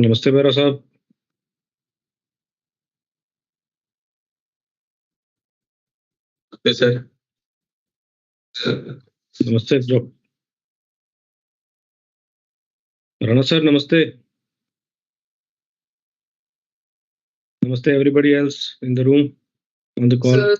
नमस्ते बेरा साहब। सर नमस्ते राणा सर, नमस्ते। Namaste everybody else in the room on the call. Sir.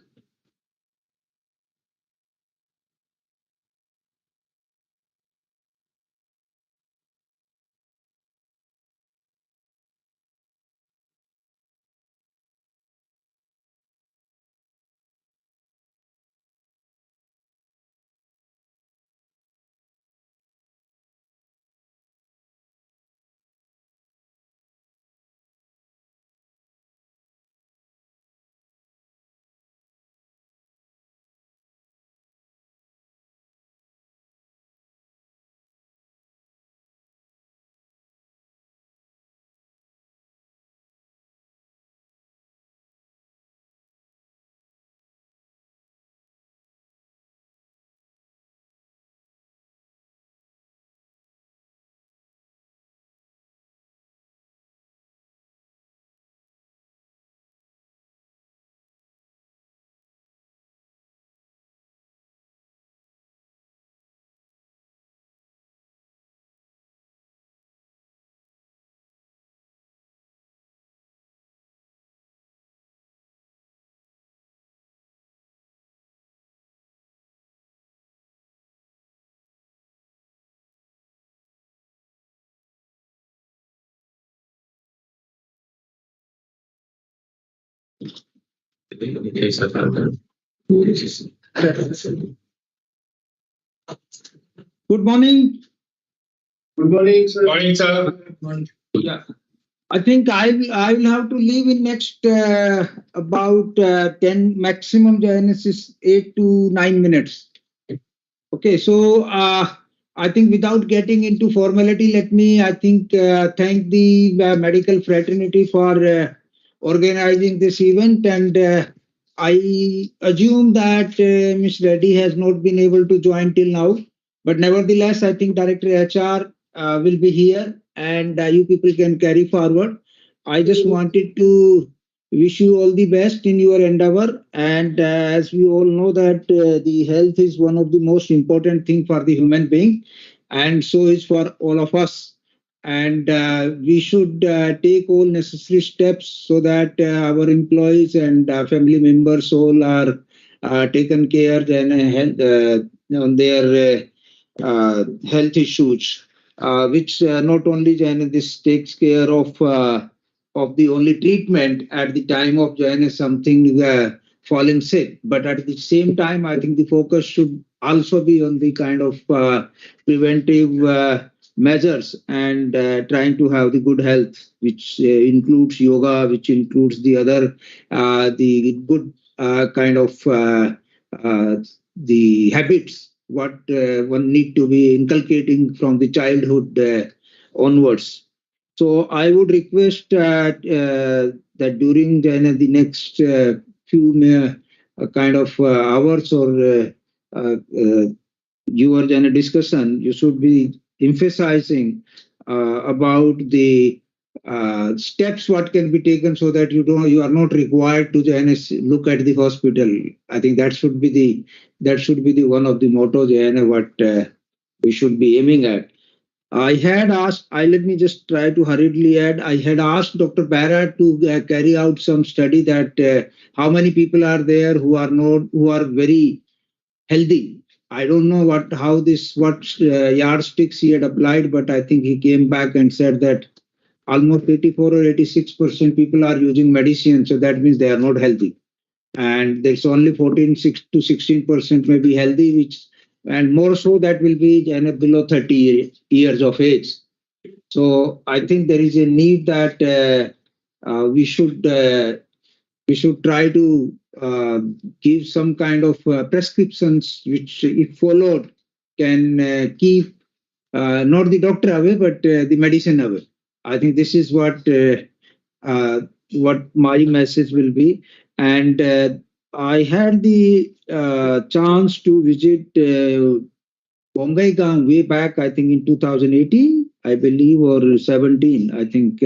Good morning. Good morning, sir. Morning, sir. Yeah, I think I will have to leave in next about 10 maximum. Johannes is 8 to 9 minutes. Okay, so I think without getting into formality, let me thank the medical fraternity for organizing this event, and I assume that Ms. Reddy has not been able to join till now, but nevertheless, I think Director HR will be here, and you people can carry forward. I just wanted to wish you all the best in your endeavor, and as we all know that the health is one of the most important thing for the human being, and so is for all of us, and we should take all necessary steps so that our employees and family members all are taken care and on their health issues, which not only this takes care of the only treatment at the time of something falling sick, but at the same time, I think the focus should also be on the kind of preventive measures and trying to have the good health, which includes yoga, which includes the other the good kind of the habits what one need to be inculcating from the childhood onwards. So I would request that during the next few kind of hours or your discussion, you should be emphasizing about the steps what can be taken so that you are not required to look at the hospital. I think that should be the one of the mottos what we should be aiming at. I had asked, let me just try to hurriedly add, I had asked Dr. Barrett to carry out some study that how many people are there who are very healthy. I don't know what yardsticks he had applied, but I think he came back and said that almost 84 or 86% people are using medicine, so that means they are not healthy. And there's only 14 to 16% may be healthy, which and more so that will be below 30 years of age. So I think there is a need that we should try to give some kind of prescriptions which, if followed, can keep not the doctor away, but the medicine away. I think this is what my message will be. And I had the chance to visit Bongaigang way back, I think in 2018, I believe, or 17. I think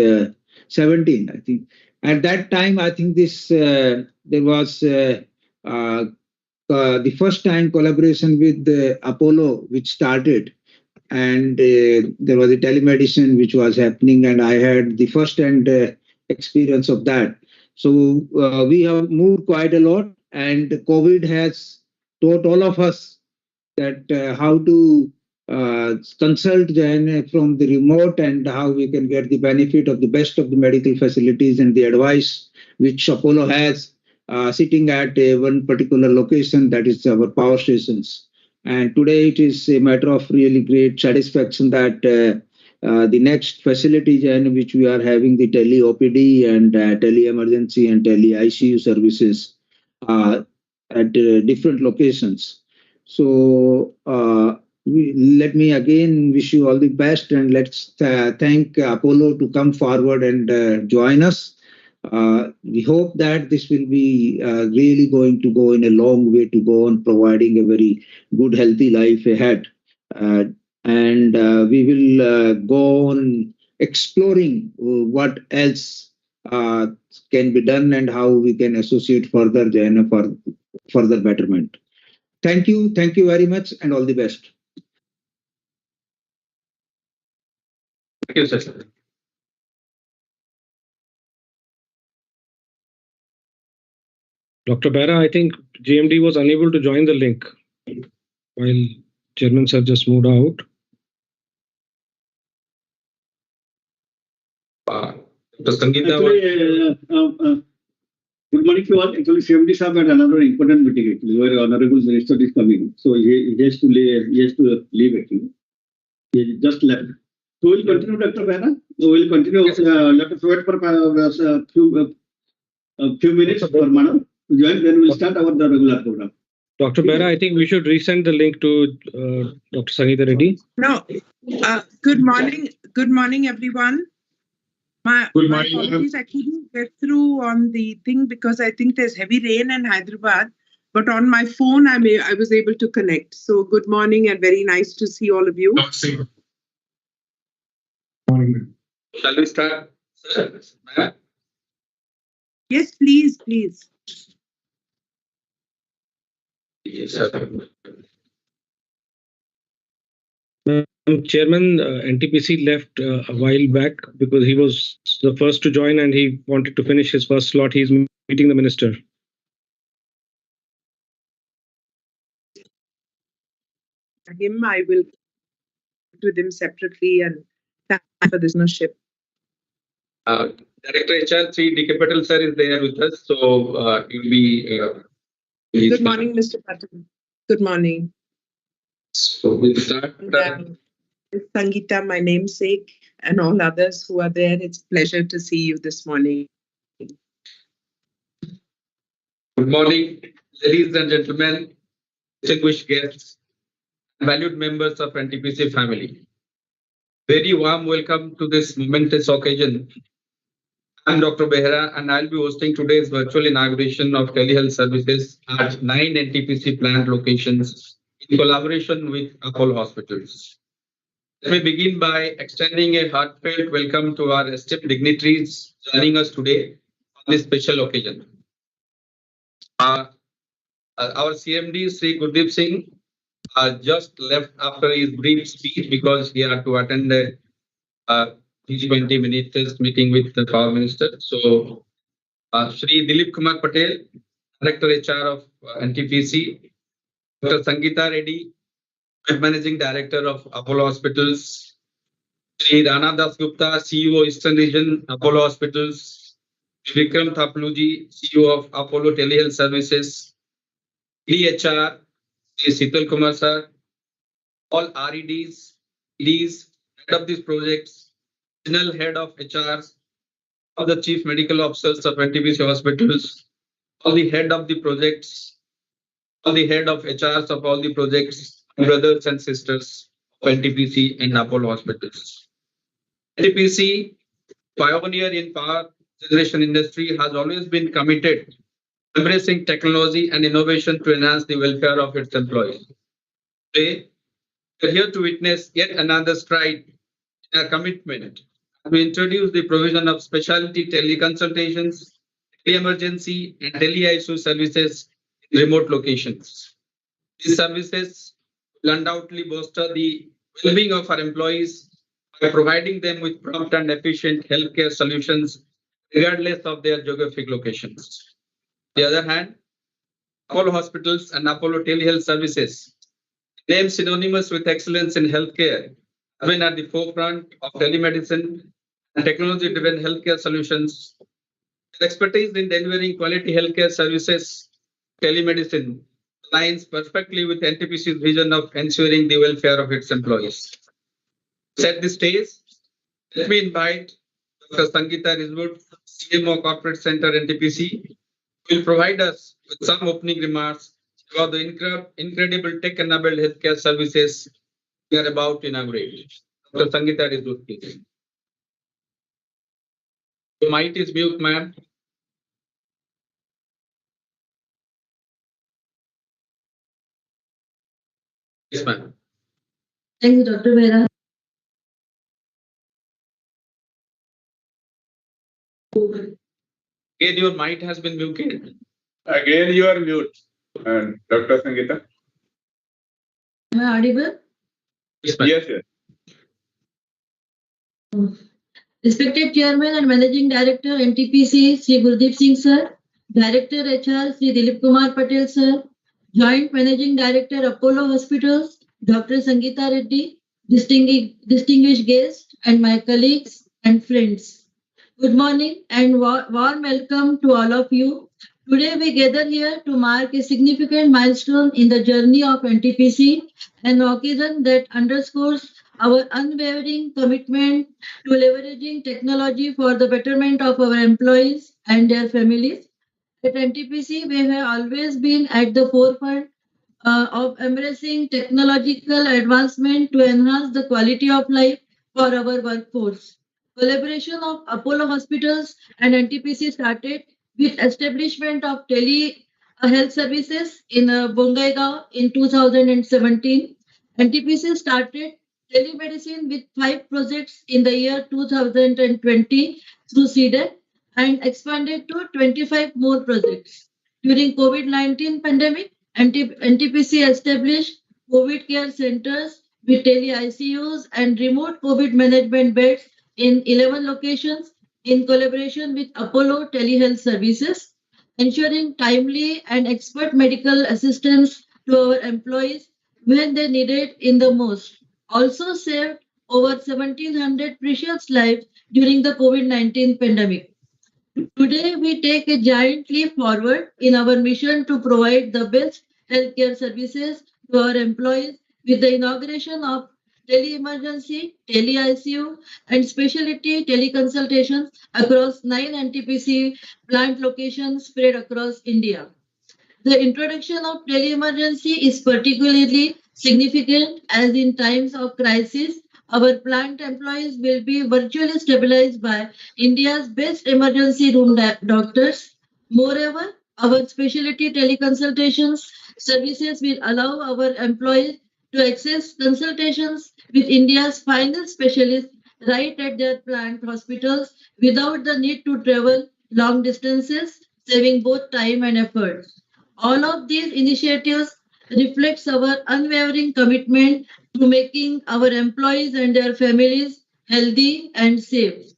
17. I think at that time, I think this there was uh, the first time collaboration with Apollo, which started, and there was a telemedicine which was happening, and I had the first hand experience of that. So we have moved quite a lot, and COVID has taught all of us that how to consult from the remote, and how we can get the benefit of the best of the medical facilities and the advice which Apollo has sitting at one particular location, that is our power stations. And today it is a matter of really great satisfaction that the next facilities and which we are having, the tele OPD and tele-emergency and tele ICU services uh, at different locations. So let me again wish you all the best, and let's thank Apollo to come forward and join us. We hope that this will be really going to go in a long way to go on providing a very good, healthy life ahead. Uh, and we will go on exploring what else can be done and how we can associate further, Jayana, for further betterment. Thank you. Thank you very much, and all the best. Thank you, sir. Dr. Bera, I think GMD was unable to join the link while chairman sir just moved out. Dr. Sangeeta, Actually, good morning to all. Actually, CMD Saab had another important meeting actually, where Honorable Minister is coming. So he has to leave actually. He just left. So we'll continue, Dr. Bera. So we'll continue. Let us wait for a few minutes for Madam to join. Then we'll start the regular program. Dr. Bera, I think we should resend the link to Dr. Sangeeta Reddy. No. Good morning. Good morning, everyone. My apologies. I couldn't get through on the thing because I think there's heavy rain in Hyderabad. But on my phone, I was able to connect. So good morning and very nice to see all of you. shall we start? Sir, ma'am? Yes, please, please. Yes, sir. Chairman, NTPC left a while back because he was the first to join and he wanted to finish his first slot. He's meeting the minister. Him, I will with him separately and thank you for this ownership. Director HR Sri D.K. Patel sir is there with us, so he will be. Good morning, Mr. Patel. Good morning. So we'll start. And, Sangeeta, my namesake, and all others who are there. It's a pleasure to see you this morning. Good morning, ladies and gentlemen, distinguished guests, valued members of NTPC family. Very warm welcome to this momentous occasion. I'm Dr. Behra, and I'll be hosting today's virtual inauguration of telehealth services at 9 NTPC plant locations in collaboration with Apollo Hospitals. Let me begin by extending a heartfelt welcome to our esteemed dignitaries joining us today on this special occasion. Our CMD, Sri Gurdeep Singh, just left after his brief speech because he had to attend a 20 minutes meeting with the Power Minister. So, Shri Dilip Kumar Patel, Director HR of NTPC, Dr. Sangeeta Reddy, Managing Director of Apollo Hospitals, Shri Rana Das Gupta, CEO Eastern Region, Apollo Hospitals, Vikram Thapluji, CEO of Apollo Telehealth Services, DHR, Shri Sital Kumar sir, all REDs, EDs, head of these projects, regional head of HRs, all the chief medical officers of NTPC hospitals, all the head of the projects, all the head of HRs of all the projects, brothers and sisters of NTPC and Apollo hospitals. NTPC, pioneer in power generation industry, has always been committed to embracing technology and innovation to enhance the welfare of its employees. Today, we are here to witness yet another stride in our commitment to introduce the provision of specialty teleconsultations, tele-emergency, and tele-ICU services in remote locations. These services will undoubtedly bolster the well-being of our employees by providing them with prompt and efficient healthcare solutions regardless of their geographic locations. On the other hand, Apollo hospitals and Apollo telehealth services, named synonymous with excellence in healthcare, have been at the forefront of telemedicine and technology-driven healthcare solutions. Their expertise in delivering quality healthcare services, telemedicine, aligns perfectly with NTPC's vision of ensuring the welfare of its employees. To set the stage, let me invite Dr. Sangeeta Rizwood, CMO Corporate Center NTPC, who will provide us with some opening remarks about the incredible tech-enabled healthcare services we are about to inaugurate. Dr. Sangeeta Rizwood, please. Your mic is mute, ma'am. Yes, ma'am. Thank you, Dr. Mehra. Again, your mic has been muted. Again, you are mute. And Dr. Sangeeta? Am I audible? Yes, ma'am. Yes, yes. Respected Chairman and Managing Director, NTPC, Sri Gurdeep Singh Sir, Director HR, Sri Dilip Kumar Patel Sir, Joint Managing Director, Apollo Hospitals, Dr. Sangeeta Reddy, distinguished guests, and my colleagues and friends. Good morning and warm welcome to all of you. Today we gather here to mark a significant milestone in the journey of NTPC, an occasion that underscores our unwavering commitment to leveraging technology for the betterment of our employees and their families. At NTPC, we have always been at the forefront of embracing technological advancement to enhance the quality of life for our workforce. Collaboration of Apollo Hospitals and NTPC started with establishment of tele-health services in Bongaigaon in 2017. NTPC started telemedicine with 5 projects in the year 2020 through CDEC and expanded to 25 more projects. During COVID-19 pandemic, NTPC established COVID care centers with tele-ICUs and remote COVID management beds in 11 locations in collaboration with Apollo Telehealth Services, ensuring timely and expert medical assistance to our employees when they needed in the most. Also saved over 1,700 precious lives during the COVID-19 pandemic. Today, we take a giant leap forward in our mission to provide the best healthcare services to our employees with the inauguration of Tele-Emergency, Tele-ICU, and Specialty teleconsultations across 9 NTPC plant locations spread across India. The introduction of Tele-Emergency is particularly significant as in times of crisis, our plant employees will be virtually stabilized by India's best emergency room doctors. Moreover, our specialty teleconsultations services will allow our employees to access consultations with India's finest specialists right at their plant hospitals without the need to travel long distances, saving both time and effort. All of these initiatives reflects our unwavering commitment to making our employees and their families healthy and safe.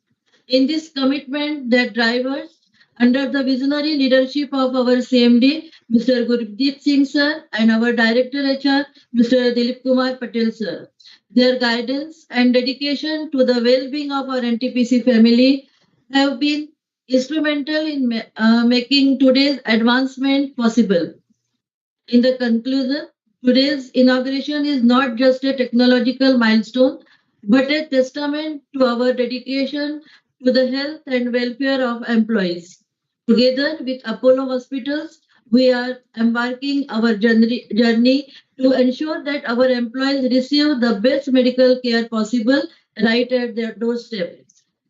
In this commitment that drives us under the visionary leadership of our CMD, Mr. Gurdeep Singh Sir, and our Director HR, Mr. Dilip Kumar Patel Sir. Their guidance and dedication to the well-being of our NTPC family have been instrumental in making today's advancement possible. In the conclusion, today's inauguration is not just a technological milestone, but a testament to our dedication to the health and welfare of employees. Together with Apollo Hospitals, we are embarking our journey to ensure that our employees receive the best medical care possible right at their doorstep.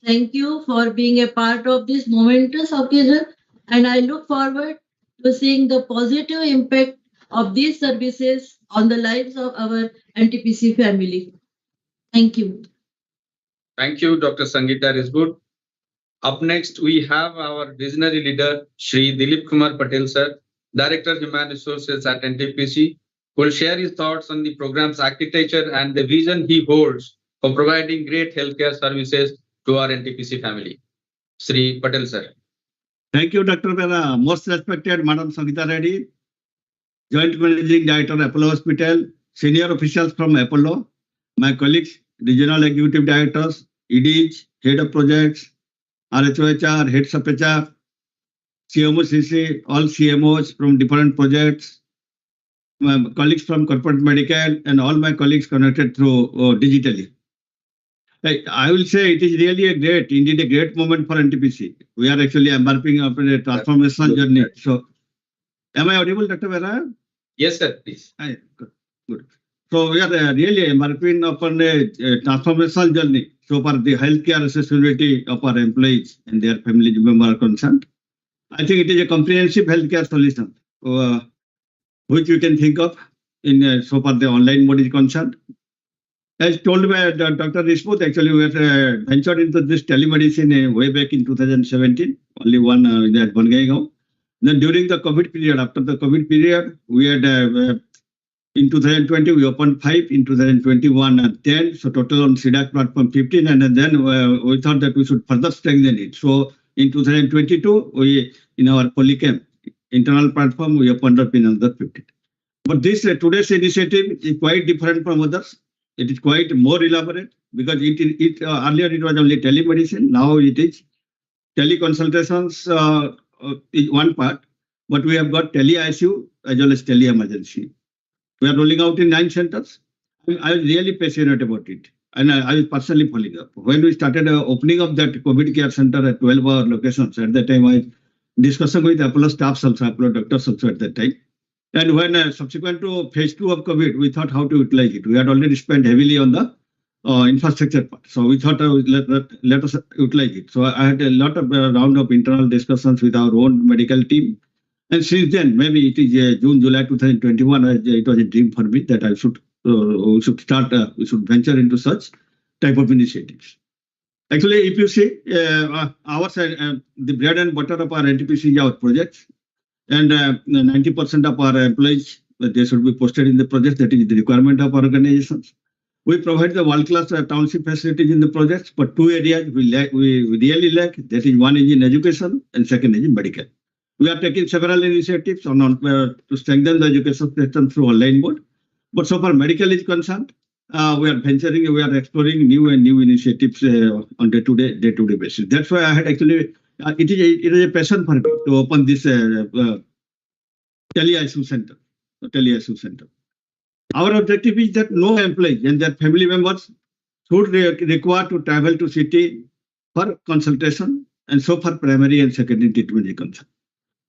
Thank you for being a part of this momentous occasion, and I look forward to seeing the positive impact of these services on the lives of our NTPC family. Thank you. Thank you, Dr. Sangeeta. That is good. Up next, we have our visionary leader, Shri Dilip Kumar Patel, sir, Director Human Resources at NTPC, who will share his thoughts on the program's architecture and the vision he holds for providing great healthcare services to our NTPC family. Shri Patel, sir. Thank you, Dr. Vera. Most respected Madam Sangeeta Reddy, Joint Managing Director, Apollo Hospital, senior officials from Apollo, my colleagues, Regional Executive Directors, EDs, Head of Projects, RHOHR, Heads of HR, CMOCC, all CMOs from different projects, my colleagues from Corporate Medical, and all my colleagues connected through digitally. I will say it is really indeed a great moment for NTPC. We are actually embarking upon a transformational journey. So, am I audible, Dr. Vera? Yes, sir, please. Good. So, we are really embarking upon a transformational journey. So, for the healthcare accessibility of our employees and their family members are concerned, I think it is a comprehensive healthcare solution, which you can think of in so far the online mode is concerned. As told by Dr. Rishmut, actually we have ventured into this telemedicine way back in 2017, only one going on. Then during the COVID period, after the COVID period, we had in 2020 we opened 5, in 2021 10, so total on CDAC platform 15, and then we thought that we should further strengthen it. So in 2022, we in our Polycam internal platform we opened up in another 15. But this today's initiative is quite different from others. It is quite more elaborate because earlier it was only telemedicine. Now it is teleconsultations is one part, but we have got tele-ICU as well as tele-emergency. We are rolling out in 9 centers. I was really passionate about it, and I was personally following up. When we started opening up that COVID care center at 12 locations, at that time I was discussing with Apollo staffs also, Apollo doctors also at that time. And when subsequent to phase 2 of COVID, we thought how to utilize it. We had already spent heavily on the infrastructure part. So we thought let us utilize it. So I had a lot of round of internal discussions with our own medical team. And since then, maybe it is June, July 2021, it was a dream for me that I should we should venture into such type of initiatives. Actually, if you see, the bread and butter of our NTPC is our projects. And 90% of our employees, they should be posted in the projects. That is the requirement of organizations. We provide the world-class township facilities in the projects, but 2 areas we really lack. That is, one is in education and second is in medical. We are taking several initiatives to strengthen the education system through online mode. But so far medical is concerned, we are exploring new initiatives on day-to-day basis. That's why I had actually, it is a passion for me to open this tele-ICU center. Our objective is that no employee and their family members should require to travel to city for consultation, and so for primary and secondary treatment is concerned.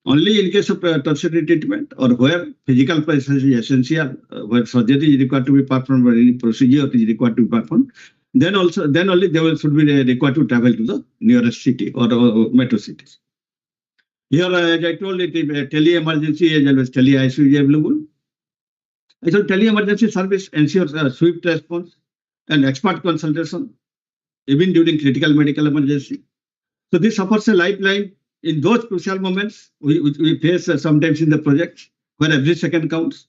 Only in case of tertiary treatment or where physical presence is essential, where surgery is required to be performed or any procedure is required to be performed, then only they should be required to travel to the nearest city or metro cities. Here, as I told it, tele-emergency as well as tele-ICU is available. So tele-emergency service ensures a swift response and expert consultation, even during critical medical emergency. So this offers a lifeline in those crucial moments we face sometimes in the projects where every second counts.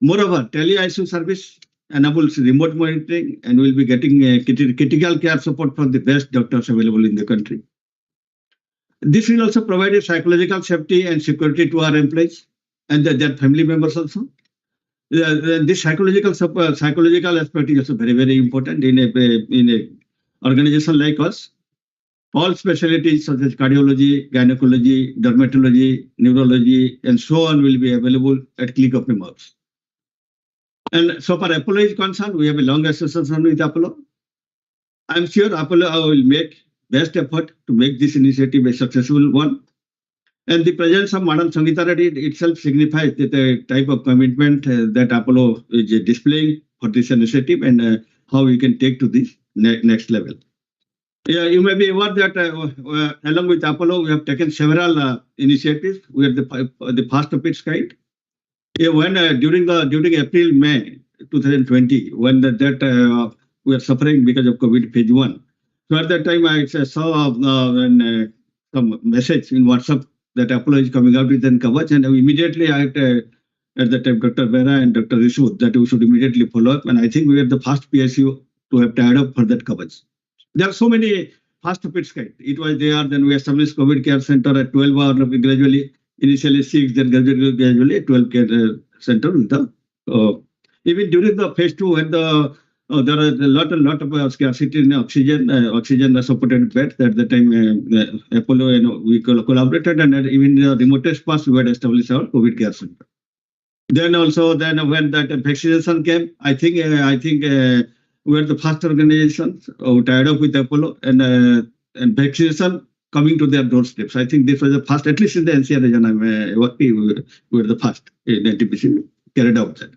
Moreover, tele-ICU service enables remote monitoring and will be getting critical care support from the best doctors available in the country. This will also provide a psychological safety and security to our employees and their family members also. This psychological aspect is also very, very important in a organization like us. All specialties such as cardiology, gynecology, dermatology, neurology, and so on will be available at click of a mouse. And so far Apollo is concerned, we have a long association with Apollo. I'm sure Apollo will make best effort to make this initiative a successful one. And the presence of Madam Sangeeta Reddy itself signifies the type of commitment that Apollo is displaying for this initiative and how we can take to this next level. You may be aware that along with Apollo, we have taken several initiatives. We are the first of its kind. When during April-May 2020, when that were suffering because of COVID phase 1. So at that time, I saw some message in WhatsApp that Apollo is coming out with an coverage, and immediately I had, at that time, Dr. Bera and Dr. Rishu, that we should immediately follow up. And I think we are the first PSU to have tied up for that coverage. There are so many first of its kind. It was there, then we established COVID care center at 12 hours gradually, initially 6, then gradually 12 care center with the even during the phase 2 when the there are a lot of scarcity in oxygen supported beds. At the time Apollo we collaborated, and even the remotest past we had established our COVID care center. Then when that vaccination came, I think we were the first organization who tied up with Apollo and vaccination coming to their doorsteps. I think this was the first, at least in the NCR region I'm working, we were the first in NTPC carried out that.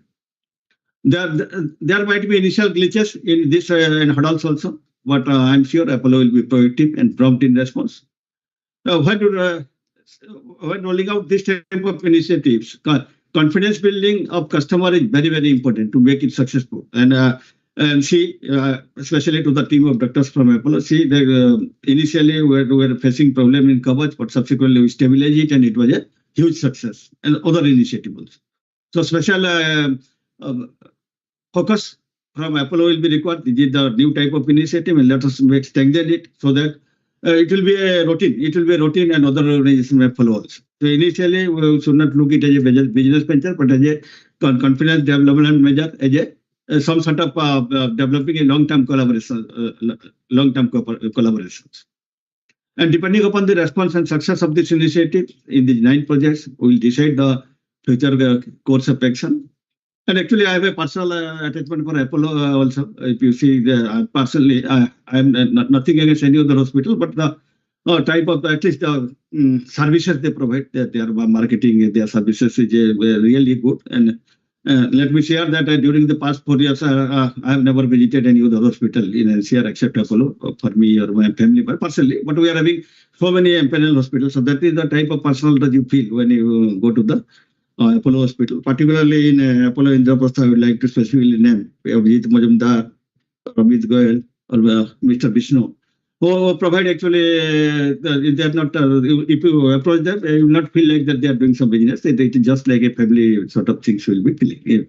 There might be initial glitches in this and hurdles also, but I'm sure Apollo will be proactive and prompt in response. When rolling out this type of initiatives, confidence building of customer is very, very important to make it successful. And see, especially to the team of doctors from Apollo, see, initially we were facing problem in coverage, but subsequently we stabilized it, and it was a huge success. And other initiatives. So special focus from Apollo will be required. This is the new type of initiative, and let us strengthen it so that it will be a routine. It will be a routine, and other organizations may follow also. So initially, we should not look it as a business venture, but as a confidence development measure, as a some sort of developing a long-term collaboration, collaborations. And depending upon the response and success of this initiative in the 9 projects, we will decide the future course of action. And actually, I have a personal attachment for Apollo also. If you see, personally, I am nothing against any other hospital, but the type of, at least the services they provide, their marketing, their services is really good. And let me share that during the past 4 years, I have never visited any other hospital in NCR except Apollo for me or my family, but personally. But we are having so many empaneled hospitals. So that is the type of personal that you feel when you go to the Apollo Hospital, particularly in Apollo Indraprastha. I would like to specifically name Abhijit Majumdar, Ramit Goyal, or Mr. Vishnu, who provide actually, they are not, if you approach them, you will not feel like that they are doing some business. It is just like a family sort of things will be feeling.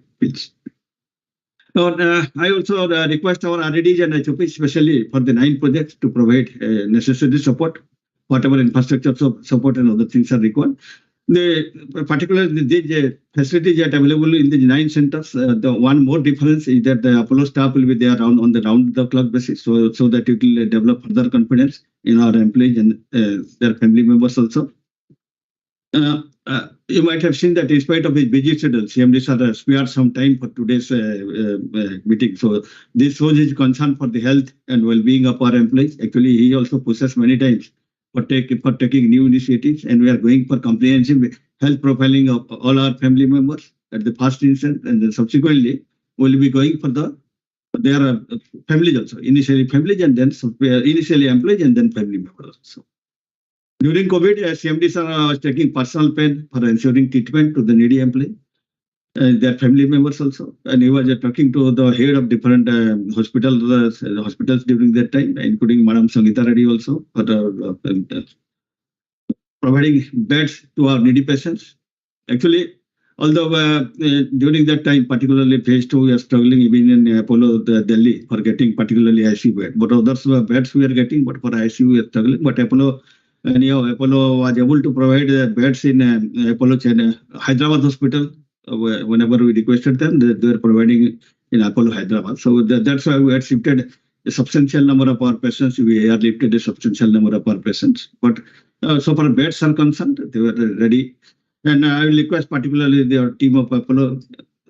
I also request our RDs and HOP, especially for the 9 projects, to provide necessary support, whatever infrastructure support and other things are required. Particularly the facilities that are available in the 9 centers, the one more difference is that the Apollo staff will be there on the round-the-clock basis, so that it will develop further confidence in our employees and their family members also. You might have seen that in spite of his busy schedule, CMD sir spared some time for today's meeting. So this shows his concern for the health and well-being of our employees. Actually, he also pushes many times for taking new initiatives, and we are going for comprehensive health profiling of all our family members at the first instance, and then subsequently we will be going for their families also. Initially families, and then initially employees, and then family members also. During COVID, CMD sir was taking personal pain for ensuring treatment to the needy employee, their family members also, and he was talking to the head of different hospitals during that time, including Madam Sangeeta Reddy also, for providing beds to our needy patients. Actually, although during that time, particularly phase 2, we are struggling even in Apollo Delhi for getting particularly ICU bed, but others beds we are getting, but for ICU we are struggling. But Apollo was able to provide beds in Apollo Hyderabad hospital. Whenever we requested them, they were providing in Apollo Hyderabad. So that's why we had shifted a substantial number of our patients. We airlifted a substantial number of our patients. But so far beds are concerned, they were ready. And I will request particularly their team of Apollo,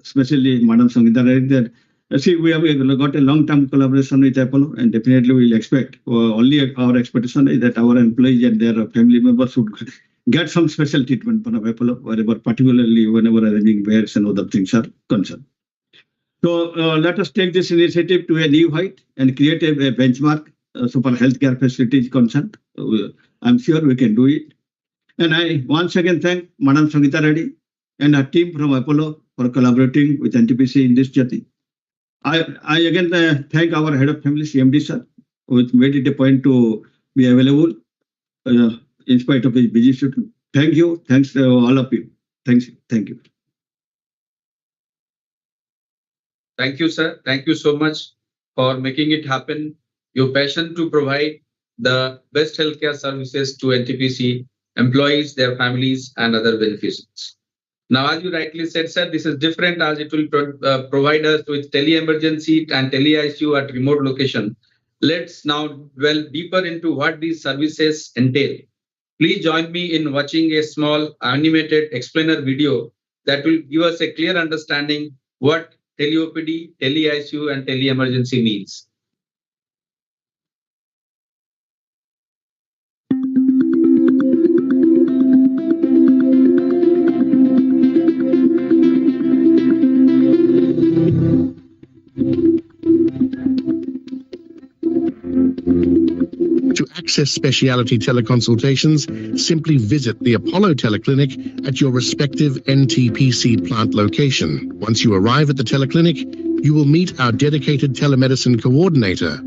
especially Madam Sangeeta Reddy, that see, we have got a long-term collaboration with Apollo, and definitely we will expect, only our expectation is that our employees and their family members should get some special treatment from Apollo, wherever, particularly whenever arranging beds and other things are concerned. So let us take this initiative to a new height and create a benchmark so far healthcare facilities concerned. I'm sure we can do it. And I once again thank Madam Sangeeta Reddy and her team from Apollo for collaborating with NTPC in this journey. I again thank our head of family, CMD sir, who made it a point to be available in spite of his busy schedule. Thank you. Thanks to all of you. Thanks. Thank you. Thank you, sir. Thank you so much for making it happen. Your passion to provide the best healthcare services to NTPC employees, their families, and other beneficiaries. Now, as you rightly said, sir, this is different as it will provide us with tele-emergency and tele-ICU at remote location. Let's now delve deeper into what these services entail. Please join me in watching a small animated explainer video that will give us a clear understanding what tele-OPD, tele-ICU, and tele-emergency means. To access specialty teleconsultations, simply visit the Apollo Teleclinic at your respective NTPC plant location. Once you arrive at the teleclinic, you will meet our dedicated telemedicine coordinator.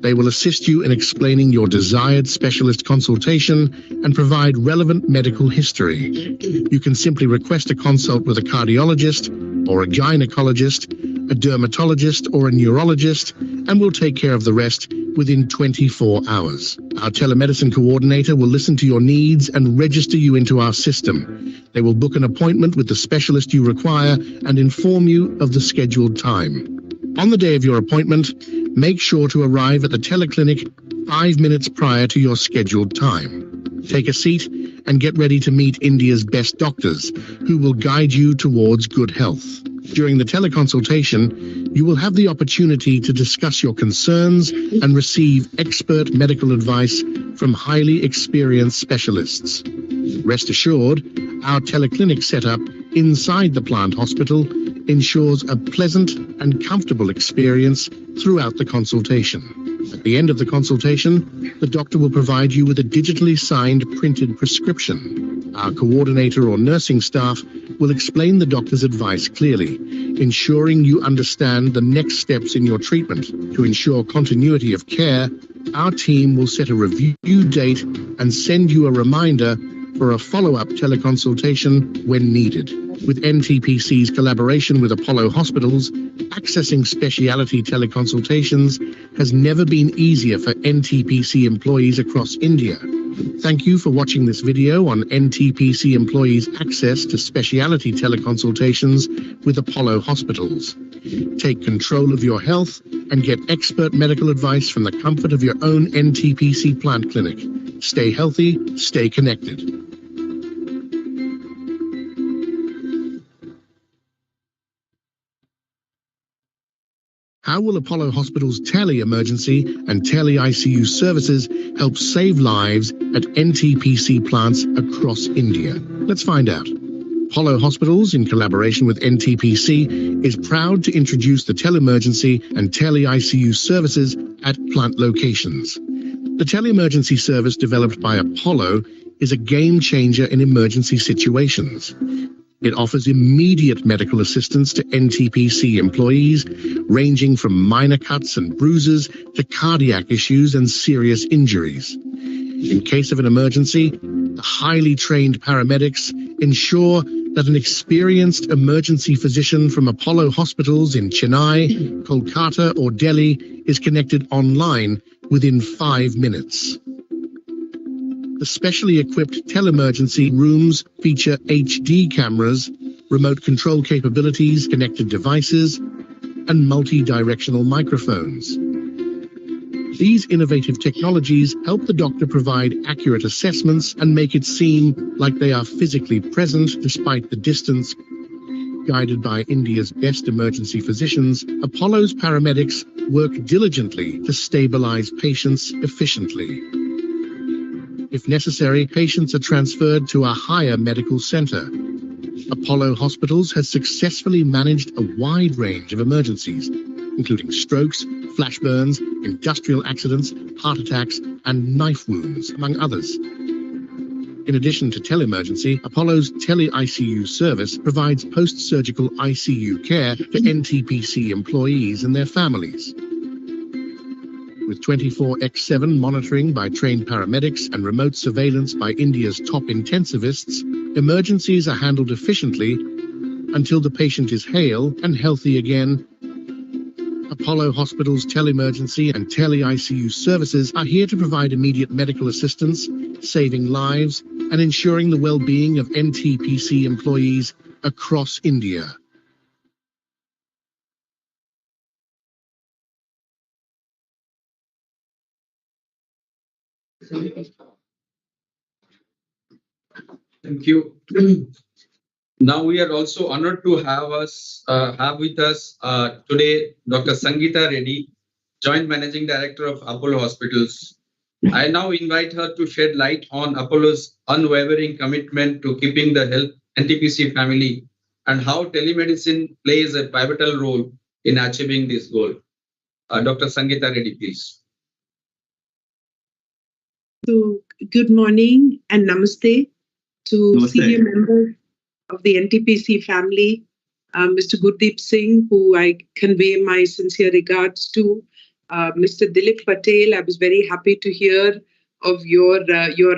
They will assist you in explaining your desired specialist consultation and provide relevant medical history. You can simply request a consult with a cardiologist or a gynecologist, a dermatologist or a neurologist, and we'll take care of the rest within 24 hours. Our telemedicine coordinator will listen to your needs and register you into our system. They will book an appointment with the specialist you require and inform you of the scheduled time. On the day of your appointment, make sure to arrive at the teleclinic 5 minutes prior to your scheduled time. Take a seat and get ready to meet India's best doctors, who will guide you towards good health. During the teleconsultation, you will have the opportunity to discuss your concerns and receive expert medical advice from highly experienced specialists. Rest assured, our teleclinic setup inside the plant hospital ensures a pleasant and comfortable experience throughout the consultation. At the end of the consultation, the doctor will provide you with a digitally signed printed prescription. Our coordinator or nursing staff will explain the doctor's advice clearly, ensuring you understand the next steps in your treatment. To ensure continuity of care, our team will set a review date and send you a reminder for a follow-up teleconsultation when needed. With NTPC's collaboration with Apollo Hospitals, accessing specialty teleconsultations has never been easier for NTPC employees across India. Thank you for watching this video on NTPC employees' access to specialty teleconsultations with Apollo Hospitals. Take control of your health and get expert medical advice from the comfort of your own NTPC plant clinic. Stay healthy, stay connected. How will Apollo Hospital's Tele-Emergency and Tele-ICU services help save lives at NTPC plants across India? Let's find out. Apollo Hospitals, in collaboration with NTPC, is proud to introduce the Tele-Emergency and Tele-ICU services at plant locations. The Tele-Emergency service developed by Apollo is a game changer in emergency situations. It offers immediate medical assistance to NTPC employees, ranging from minor cuts and bruises to cardiac issues and serious injuries. In case of an emergency, the highly trained paramedics ensure that an experienced emergency physician from Apollo hospitals in Chennai, Kolkata, or Delhi is connected online within 5 minutes. The specially equipped tele-emergency rooms feature HD cameras, remote control capabilities, connected devices, and multi-directional microphones. These innovative technologies help the doctor provide accurate assessments and make it seem like they are physically present despite the distance. Guided by India's best emergency physicians, Apollo's paramedics work diligently to stabilize patients efficiently. If necessary, patients are transferred to a higher medical center. Apollo Hospitals has successfully managed a wide range of emergencies, including strokes, flash burns, industrial accidents, heart attacks, and knife wounds, among others. In addition to Tele-Emergency, Apollo's Tele-ICU service provides post-surgical ICU care for NTPC employees and their families. With 24/7 monitoring by trained paramedics and remote surveillance by India's top intensivists, emergencies are handled efficiently until the patient is hale and healthy again. Apollo Hospital's Tele-Emergency and Tele-ICU services are here to provide immediate medical assistance, saving lives and ensuring the well-being of NTPC employees across India. Thank you. Now we are also honored to have with us today Dr. Sangeeta Reddy, Joint Managing Director of Apollo Hospitals. I now invite her to shed light on Apollo's unwavering commitment to keeping the health NTPC family and how telemedicine plays a pivotal role in achieving this goal. Dr. Sangeeta Reddy, please. So, good morning and namaste to senior members of the NTPC family, Mr. Gurdeep Singh, who I convey my sincere regards to, Mr. Dilip Patel. I was very happy to hear of your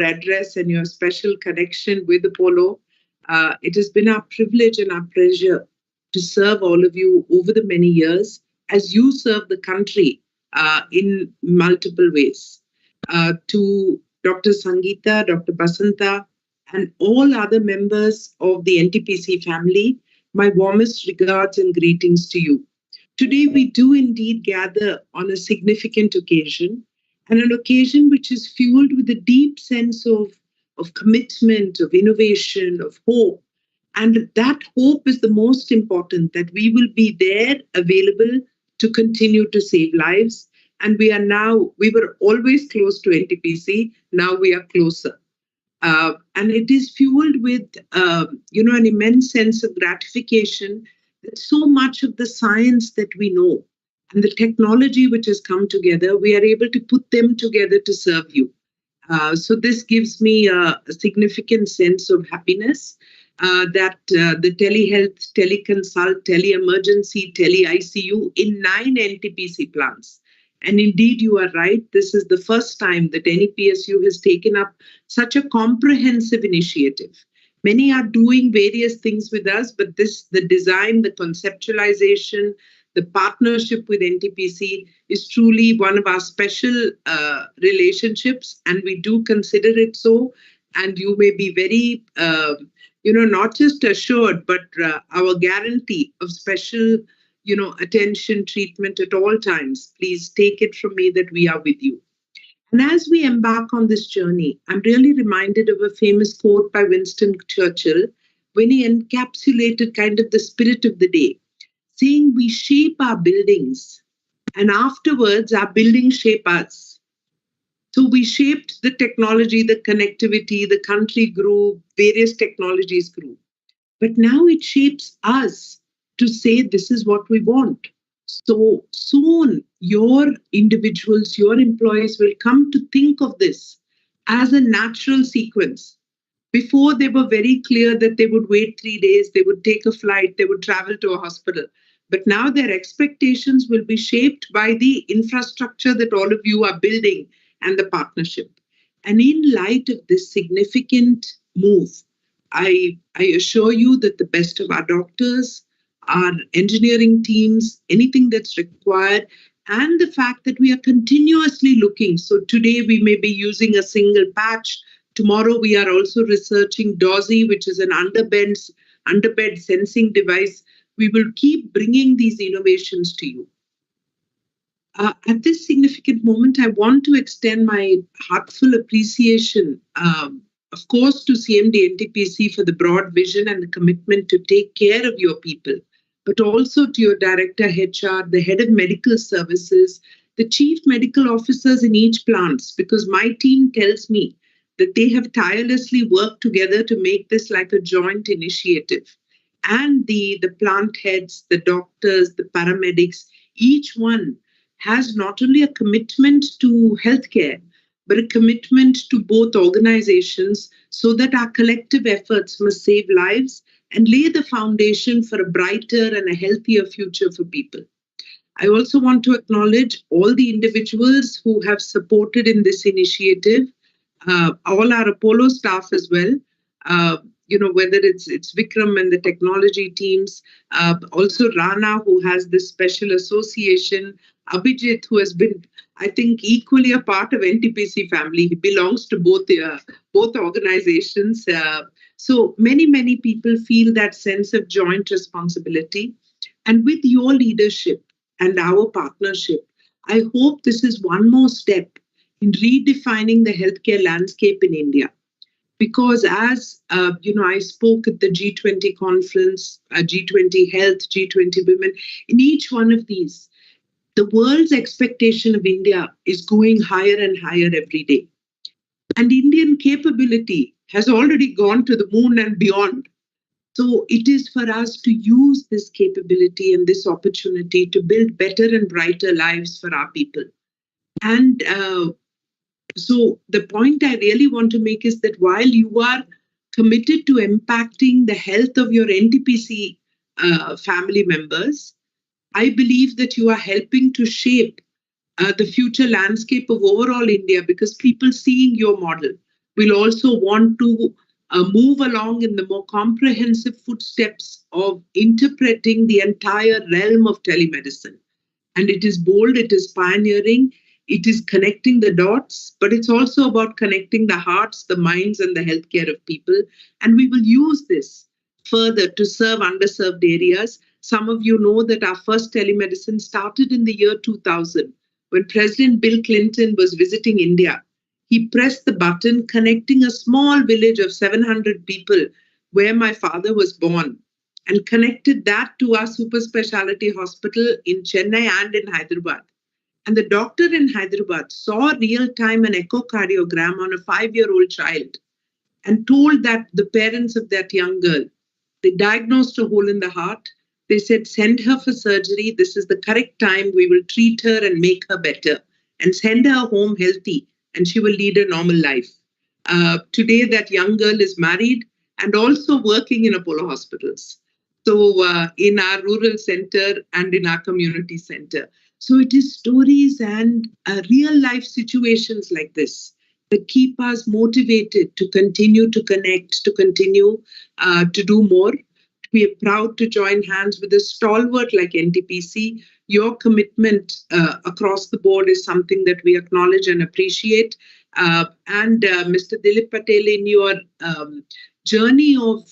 address and your special connection with Apollo. It has been our privilege and our pleasure to serve all of you over the many years as you serve the country in multiple ways. To Dr. Sangeeta, Dr. Basanta, and all other members of the NTPC family, my warmest regards and greetings to you. Today, we do indeed gather on a significant occasion, and an occasion which is fueled with a deep sense of commitment, of innovation, of hope. And that hope is the most important, that we will be there available to continue to save lives. And we were always close to NTPC, now we are closer. And it is fueled with, an immense sense of gratification that so much of the science that we know and the technology which has come together, we are able to put them together to serve you. So this gives me a significant sense of happiness that the telehealth, teleconsult, tele-emergency, tele-ICU in 9 NTPC plants. And indeed, you are right. This is the first time that any PSU has taken up such a comprehensive initiative. Many are doing various things with us, but the design, the conceptualization, the partnership with NTPC is truly one of our special relationships, and we do consider it so. And you may be very, not just assured, but our guarantee of special attention, treatment at all times. Please take it from me that we are with you. And as we embark on this journey, I'm really reminded of a famous quote by Winston Churchill when he encapsulated kind of the spirit of the day, saying we shape our buildings and afterwards our buildings shape us. So we shaped the technology, the connectivity, the country grew, various technologies grew. But now it shapes us to say this is what we want. So soon your individuals, your employees will come to think of this as a natural sequence. Before, they were very clear that they would wait 3 days, they would take a flight, they would travel to a hospital. But now their expectations will be shaped by the infrastructure that all of you are building and the partnership. And in light of this significant move, I assure you that the best of our doctors, our engineering teams, anything that's required, and the fact that we are continuously looking. So today we may be using a single patch. Tomorrow we are also researching DOSI, which is an underbed sensing device. We will keep bringing these innovations to you. At this significant moment, I want to extend my heartfelt appreciation, of course, to CMD NTPC for the broad vision and the commitment to take care of your people, but also to your Director HR, the Head of Medical Services, the Chief Medical Officers in each plant, because my team tells me that they have tirelessly worked together to make this like a joint initiative. And the plant heads, the doctors, the paramedics, each one has not only a commitment to healthcare, but a commitment to both organizations so that our collective efforts must save lives and lay the foundation for a brighter and a healthier future for people. I also want to acknowledge all the individuals who have supported in this initiative, all our Apollo staff as well. Whether it's Vikram and the technology teams, also Rana, who has this special association, Abhijit, who has been, I think, equally a part of NTPC family. He belongs to both organizations. So many people feel that sense of joint responsibility. And with your leadership and our partnership, I hope this is one more step in redefining the healthcare landscape in India. Because as I spoke at the G20 conference, G20 Health, G20 Women, in each one of these, the world's expectation of India is going higher and higher every day. And Indian capability has already gone to the moon and beyond. So it is for us to use this capability and this opportunity to build better and brighter lives for our people. And so the point I really want to make is that while you are committed to impacting the health of your NTPC family members, I believe that you are helping to shape the future landscape of overall India, because people seeing your model will also want to move along in the more comprehensive footsteps of interpreting the entire realm of telemedicine. And it is bold, it is pioneering, it is connecting the dots, but it's also about connecting the hearts, the minds, and the healthcare of people. And we will use this further to serve underserved areas. Some of you know that our first telemedicine started in the year 2000, when President Bill Clinton was visiting India. He pressed the button connecting a small village of 700 people where my father was born, and connected that to our super specialty hospital in Chennai and in Hyderabad. And the doctor in Hyderabad saw real-time an echocardiogram on a 5-year-old child and told that the parents of that young girl, they diagnosed a hole in the heart. They said, send her for surgery. This is the correct time. We will treat her and make her better and send her home healthy, and she will lead a normal life. Today, that young girl is married and also working in Apollo hospitals. So in our rural center and in our community center. So it is stories and real life situations like this that keep us motivated to continue to connect, to continue to do more. We are proud to join hands with a stalwart like NTPC. Your commitment across the board is something that we acknowledge and appreciate. And Mr. Dilip Patel, in your journey of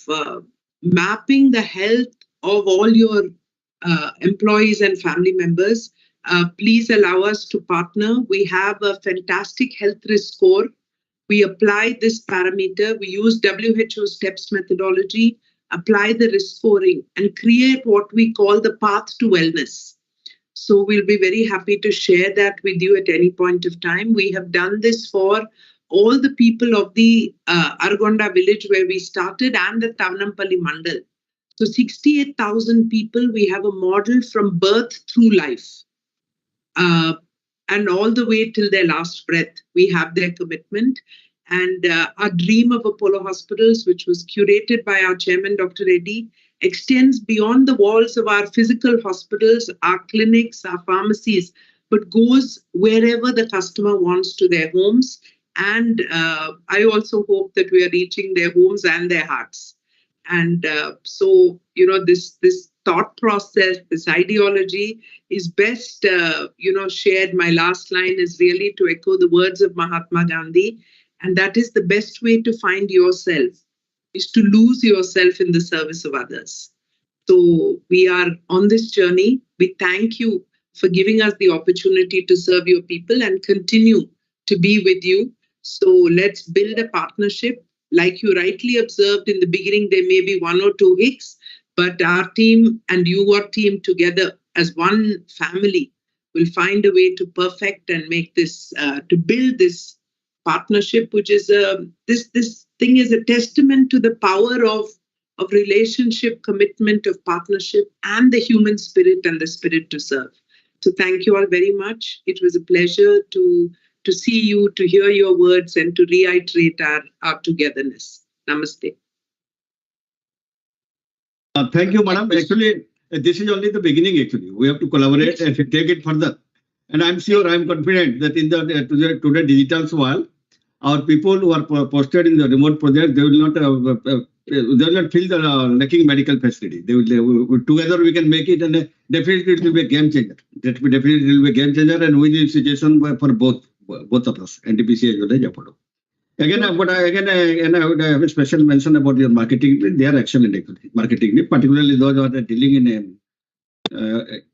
mapping the health of all your employees and family members, please allow us to partner. We have a fantastic health risk score. We apply this parameter. We use WHO STEPS methodology, apply the risk scoring, and create what we call the path to wellness. So we'll be very happy to share that with you at any point of time. We have done this for all the people of the Argonda village where we started and the Tavanampalli Mandal. So 68,000 people, we have a model from birth through life. And all the way till their last breath, we have their commitment. And our dream of Apollo Hospitals, which was curated by our chairman, Dr. Reddy, extends beyond the walls of our physical hospitals, our clinics, our pharmacies, but goes wherever the customer wants, to their homes. And I also hope that we are reaching their homes and their hearts. And so, this thought process, this ideology is best, shared. My last line is really to echo the words of Mahatma Gandhi. And that is the best way to find yourself, is to lose yourself in the service of others. So we are on this journey. We thank you for giving us the opportunity to serve your people and continue to be with you. So let's build a partnership. Like you rightly observed in the beginning, there may be one or two hiccups, but our team and your team together as one family will find a way to perfect and make this, to build this partnership, which is this thing is a testament to the power of relationship, commitment, of partnership, and the human spirit and the spirit to serve. So thank you all very much. It was a pleasure to to see you, to hear your words, and to reiterate our togetherness. Namaste. Thank you, madam. Actually, this is only the beginning. Actually, we have to collaborate and take it further. And I'm sure, I'm confident that in the today digital world, our people who are posted in the remote project, they will not feel the lacking medical facility. They will together we can make it, and definitely it will be a game changer. Definitely it will be a game changer and win-win situation for both of us, NTPC as well as Apollo. Again, I would have a special mention about your marketing. They are excellent actually. Marketing, particularly those who are dealing in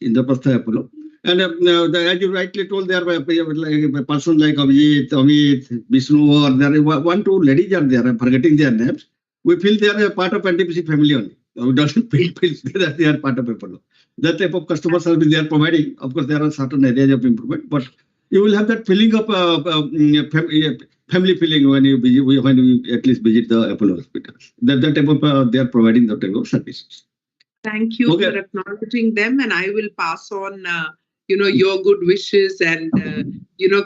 Indraprastha Apollo. And as you rightly told, there are a person like Amit, Vishnu, or there are one, two ladies are there. I'm forgetting their names. We feel they are a part of NTPC family only. We doesn't feel that they are part of Apollo. That type of customer service they are providing. Of course, there are certain areas of improvement, but you will have that feeling of family feeling when you at least visit the Apollo hospitals. That type of they are providing that type of services. Thank you for acknowledging them, and I will pass on your good wishes and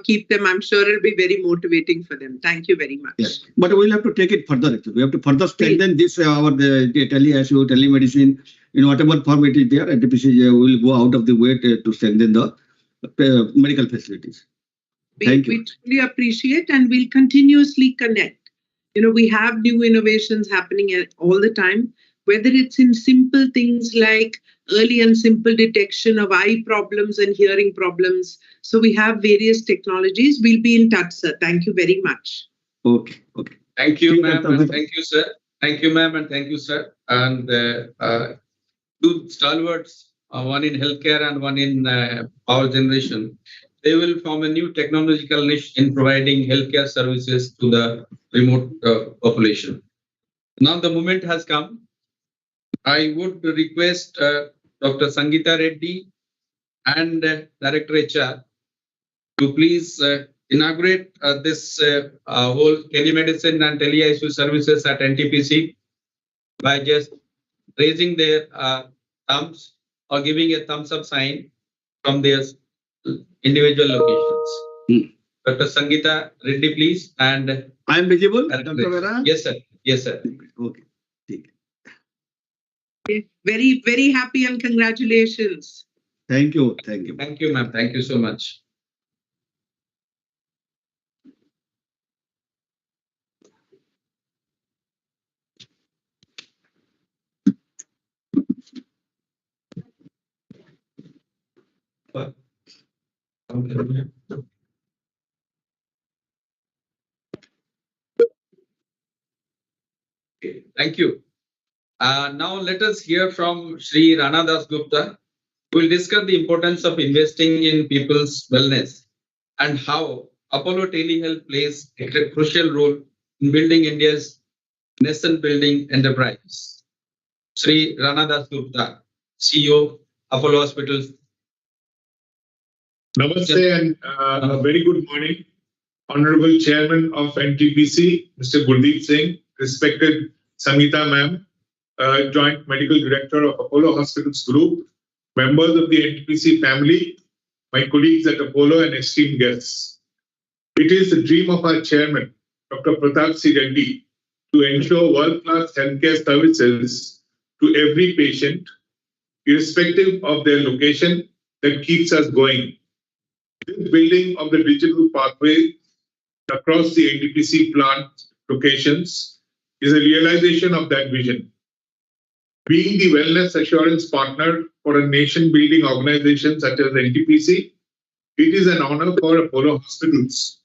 keep them. I'm sure it'll be very motivating for them. Thank you very much. Yes, but we'll have to take it further. Actually, we have to further strengthen this telemedicine, in whatever form it is there. NTPC will go out of the way to strengthen the medical facilities. Thank you. We truly appreciate, and we'll continuously connect. We have new innovations happening all the time, whether it's in simple things like early and simple detection of eye problems and hearing problems. So we have various technologies. We'll be in touch, sir. Thank you very much. Okay. Thank you, ma'am, and thank you, sir. Thank you, ma'am, and thank you, sir. And two stalwarts, one in healthcare and one in power generation. They will form a new technological niche in providing healthcare services to the remote population. Now the moment has come. I would request Dr. Sangeeta Reddy and Director HR to please inaugurate this whole telemedicine and tele-ICU services at NTPC by just raising their thumbs or giving a thumbs up sign from their individual locations. Dr. Sangeeta Reddy, please. And I am visible, Dr. Vera? Yes, sir. Yes, sir. Okay. Very, very happy and congratulations. Thank you. Thank you, ma'am. Thank you so much. Thank you. Now let us hear from Shri Rana Das Gupta, who will discuss the importance of investing in people's wellness and how Apollo Telehealth plays a crucial role in building India's nation-building enterprise. Shri Rana Das Gupta, CEO, Apollo Hospitals. Namaste and a very good morning, Honorable Chairman of NTPC, Mr. Gurdeep Singh, respected Sangeeta ma'am, Joint Medical Director of Apollo Hospitals Group, members of the NTPC family, my colleagues at Apollo and esteemed guests. It is the dream of our chairman, Dr. Pratap C. Reddy, to ensure world-class healthcare services to every patient, irrespective of their location, that keeps us going. This building of the digital pathway across the NTPC plant locations is a realization of that vision. Being the wellness assurance partner for a nation-building organization such as NTPC, it is an honor for Apollo Hospitals.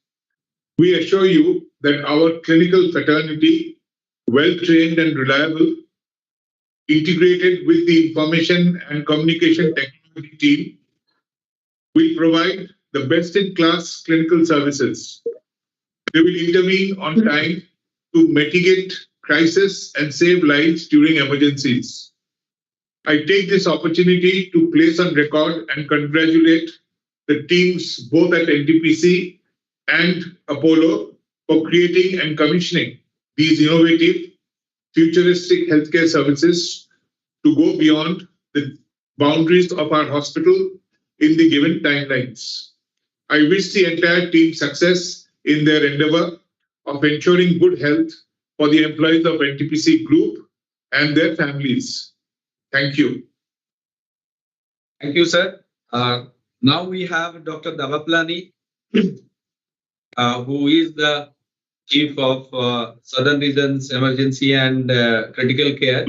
We assure you that our clinical fraternity, well-trained and reliable, integrated with the information and communication technology team, will provide the best-in-class clinical services. They will intervene on time to mitigate crisis and save lives during emergencies. I take this opportunity to place on record and congratulate the teams both at NTPC and Apollo for creating and commissioning these innovative, futuristic healthcare services to go beyond the boundaries of our hospital in the given timelines. I wish the entire team success in their endeavor of ensuring good health for the employees of NTPC Group and their families. Thank you. Thank you, sir. Now we have Dr. Davaplani, who is the Chief of Southern Regions Emergency and Critical Care.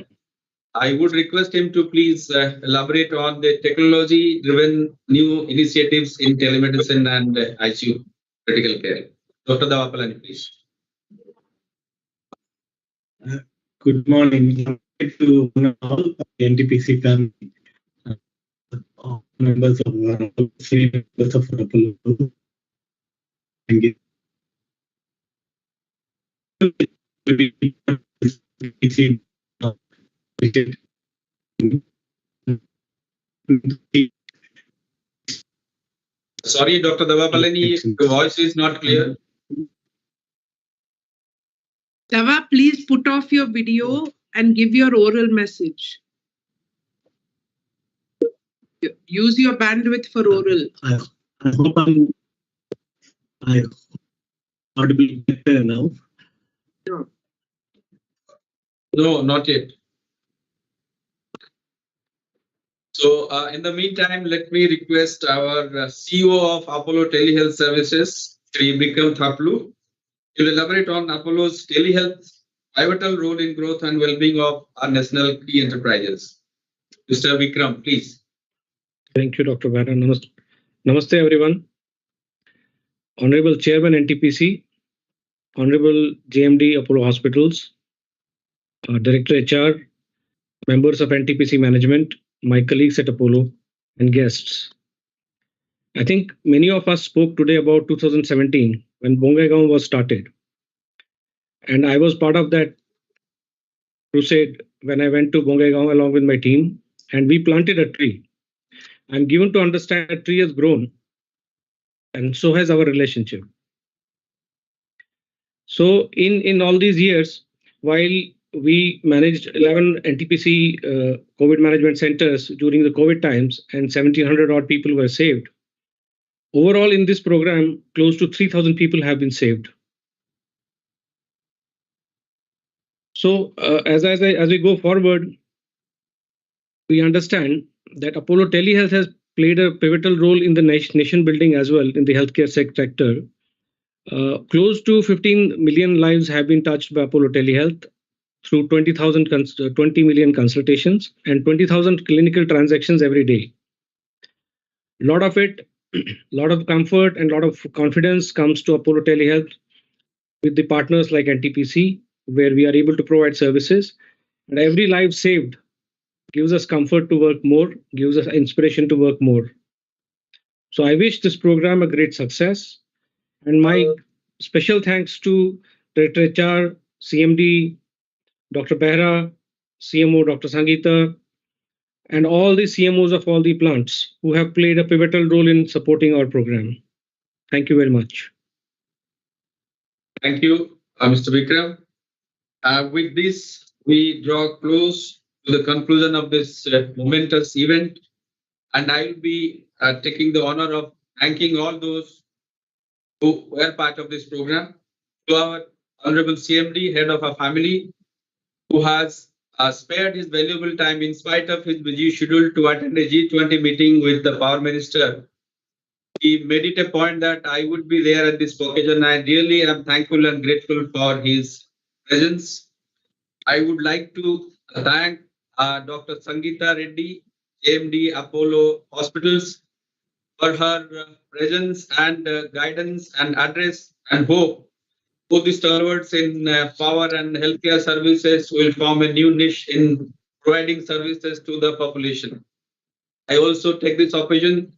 I would request him to please elaborate on the technology-driven new initiatives in telemedicine and ICU critical care. Dr. Davaplani, please. Good morning to all NTPC family, members of members of Apollo. Thank you. Sorry, Dr. Davaplani, your voice is not clear. Dava, please put off your video and give your oral message. Use your bandwidth for oral. I hope I'm audible better now. No, not yet. So, in the meantime, let me request our CEO of Apollo Telehealth Services, Sri Vikram Thaplu, to elaborate on Apollo's telehealth pivotal role in growth and well-being of our national key enterprises. Mr. Vikram, please. Thank you, Dr. Bhaira. Namaste, everyone. Honorable Chairman NTPC, Honorable JMD Apollo Hospitals, Director HR, members of NTPC management, my colleagues at Apollo, and guests. I think many of us spoke today about 2017 when Bongaigaon was started. And I was part of that crusade when I went to Bongaigaon along with my team, and we planted a tree. I'm given to understand that tree has grown, and so has our relationship. So in all these years, while we managed 11 NTPC COVID management centers during the COVID times, and 1,700 odd people were saved. Overall, in this program, close to 3,000 people have been saved. So as we go forward, we understand that Apollo Telehealth has played a pivotal role in the nation building as well in the healthcare sector. Close to 15 million lives have been touched by Apollo Telehealth through 20 million consultations and 20,000 clinical transactions every day. A lot of comfort and a lot of confidence comes to Apollo Telehealth with the partners like NTPC, where we are able to provide services. And every life saved gives us comfort to work more, gives us inspiration to work more. So I wish this program a great success. And my special thanks to Director HR, CMD, Dr. Behra, CMO Dr. Sangeeta, and all the CMOs of all the plants who have played a pivotal role in supporting our program. Thank you very much. Thank you, Mr. Vikram. With this, we draw close to the conclusion of this momentous event, and I will be taking the honor of thanking all those who were part of this program. To our Honorable CMD, head of our family, who has spared his valuable time in spite of his busy schedule to attend a G20 meeting with the Power Minister. He made it a point that I would be there at this occasion. I really am thankful and grateful for his presence. I would like to thank Dr. Sangeeta Reddy, JMD Apollo Hospitals, for her presence and guidance and address, and hope both the stalwarts in power and healthcare services will form a new niche in providing services to the population. I also take this occasion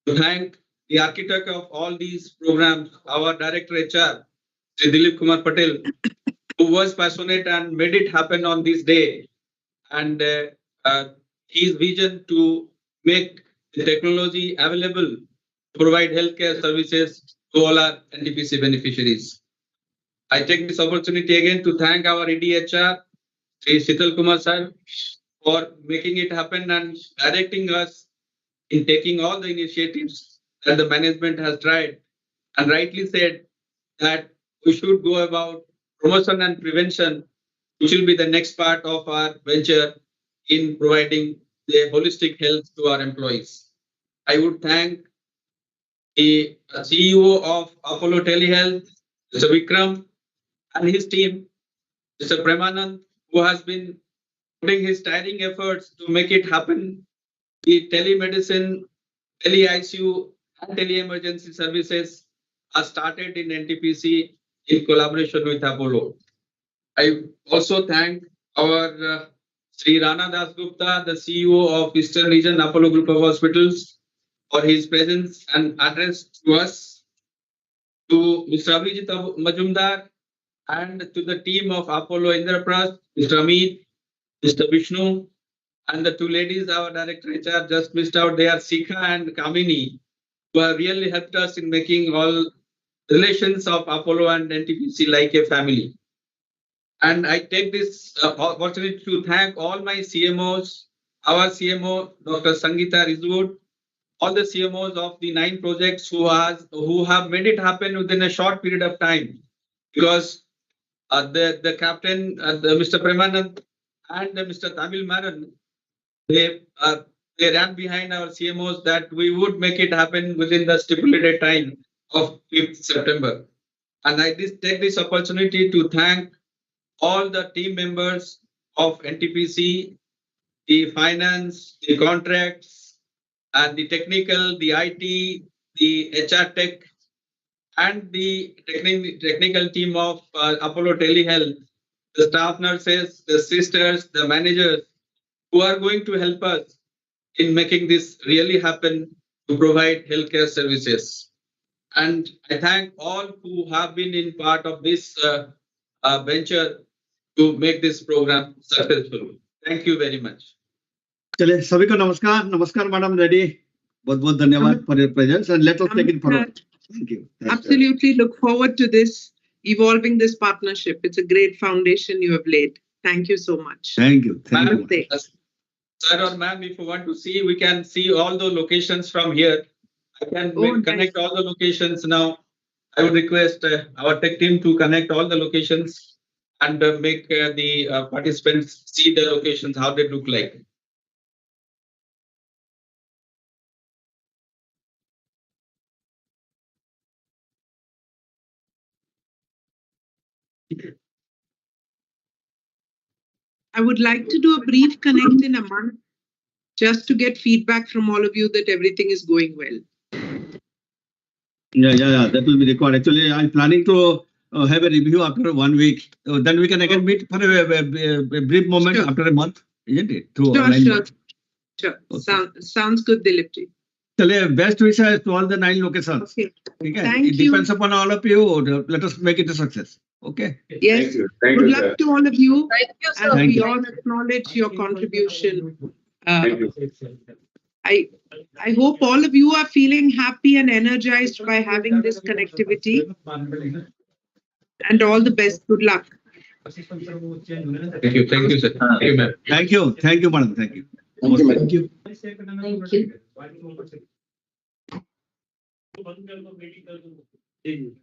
to thank the architect of all these programs, our Director HR, Sri Dilip Kumar Patel, who was passionate and made it happen on this day. And his vision to make the technology available to provide healthcare services to all our NTPC beneficiaries. I take this opportunity again to thank our EDHR, Sri Sital Kumar sir, for making it happen and directing us in taking all the initiatives that the management has tried and rightly said that we should go about promotion and prevention, which will be the next part of our venture in providing the holistic health to our employees. I would thank the CEO of Apollo Telehealth, Mr. Vikram, and his team, Mr. Premanand, who has been putting his tiring efforts to make it happen. The telemedicine, tele-ICU, and tele-emergency services are started in NTPC in collaboration with Apollo. I also thank our Sri Rana Das Gupta, the CEO of Eastern Region Apollo Group of Hospitals, for his presence and address to us, to Mr. Abhijit Majumdar, and to the team of Apollo Indraprasth, Mr. Amit, Mr. Vishnu, and the two ladies, our director HR just missed out. They are Sikha and Kamini, who have really helped us in making all relations of Apollo and NTPC like a family. And I take this opportunity to thank all my CMOs, our CMO, Dr. Sangeeta Rizwood, all the CMOs of the 9 projects who have made it happen within a short period of time. Because the captain, Mr. Premanand and Mr. Tamil Maran, they ran behind our CMOs that we would make it happen within the stipulated time of 5th September. And I take this opportunity to thank all the team members of NTPC, the finance, the contracts, and the technical, the IT, the HR tech, and the technical team of Apollo Telehealth, the staff nurses, the sisters, the managers, who are going to help us in making this really happen to provide healthcare services. And I thank all who have been in part of this venture to make this program successful. Thank you very much. चलिए सभी को नमस्कार नमस्कार madam Reddy बहुत बहुत धन्यवाद for your presence and let us take it forward. Thank you. Absolutely look forward to this, evolving this partnership. It's a great foundation you have laid. Thank you so much. Thank you. Thank you. Sir or ma'am, if you want to see, we can see all the locations from here. I can connect all the locations now. I would request our tech team to connect all the locations and make the participants see the locations, how they look like. I would like to do a brief connect in a month, just to get feedback from all of you that everything is going well. Yeah, that will be required. Actually, I'm planning to have a review after 1 week. Then we can again meet for a brief moment after a month, isn't it? Sure. Okay. Sounds good, Dilipji. Best wishes to all the 9 locations. Okay. Okay. Thank it you. depends upon all of you. Let us make it a success. Okay. Yes. Good luck to all of you. Thank you, sir. And we all acknowledge your contribution. I hope all of you are feeling happy and energized by having this connectivity. And all the best. Good luck. Thank you. Thank you, sir. Thank you, ma'am. Thank you. Thank you, madam. Thank you. Thank you. Thank you.